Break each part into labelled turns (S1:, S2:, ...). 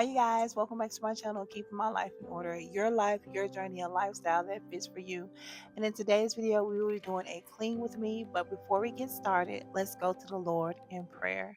S1: Hi, you guys. Welcome back to my channel, Keeping My Life in Order. Your life, your journey, a lifestyle that fits for you. And in today's video, we will be doing a clean with me. But before we get started, let's go to the Lord in prayer.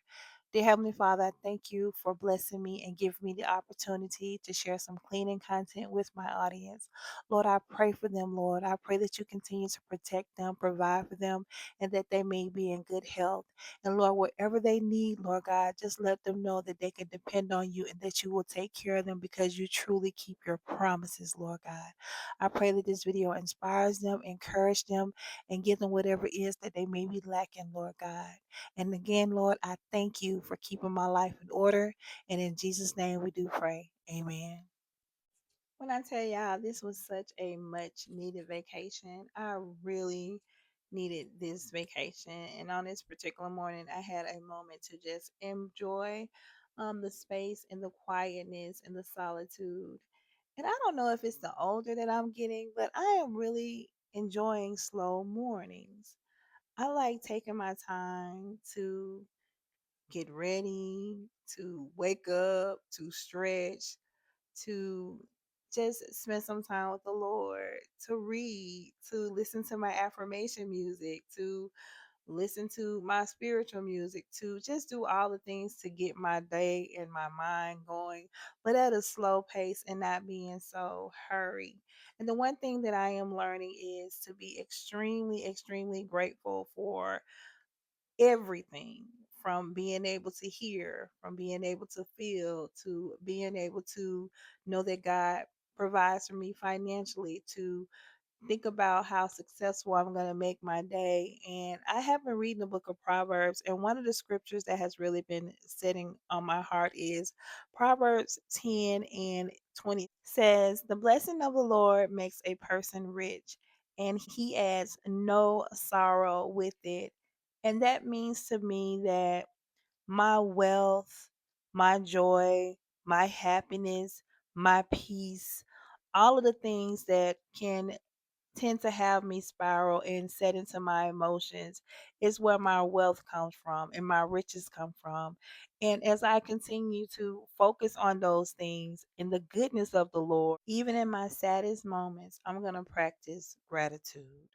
S1: Dear Heavenly Father, I thank you for blessing me and giving me the opportunity to share some cleaning content with my audience. Lord, I pray for them, Lord. I pray that you continue to protect them, provide for them, and that they may be in good health. And Lord, whatever they need, Lord God, just let them know that they can depend on you and that you will take care of them because you truly keep your promises, Lord God. I pray that this video inspires them, encourage them, and give them whatever it is that they may be lacking, Lord God. And again, Lord, I thank you for keeping my life in order. And in Jesus' name we do pray. Amen. When I tell y'all this was such a much needed vacation, I really needed this vacation. And on this particular morning, I had a moment to just enjoy the space and the quietness and the solitude. And I don't know if it's the older that I'm getting, but I am really enjoying slow mornings. I like taking my time to get ready, to wake up, to stretch, to just spend some time with the Lord, to read, to listen to my affirmation music, to listen to my spiritual music, to just do all the things to get my day and my mind going, but at a slow pace and not being so hurried. And the one thing that I am learning is to be extremely, extremely grateful for everything, from being able to hear, from being able to feel, to being able to know that God provides for me financially, to think about how successful I'm going to make my day. And I have been reading the book of Proverbs, and one of the scriptures that has really been sitting on my heart is Proverbs 10 and 26 says, "The blessing of the Lord makes a person rich, and he adds no sorrow with it." And that means to me that my wealth, my joy, my happiness, my peace, all of the things that can tend to have me spiral and set into my emotions is where my wealth comes from and my riches come from. And as I continue to focus on those things in the goodness of the Lord, even in my saddest moments, I'm going to practice gratitude.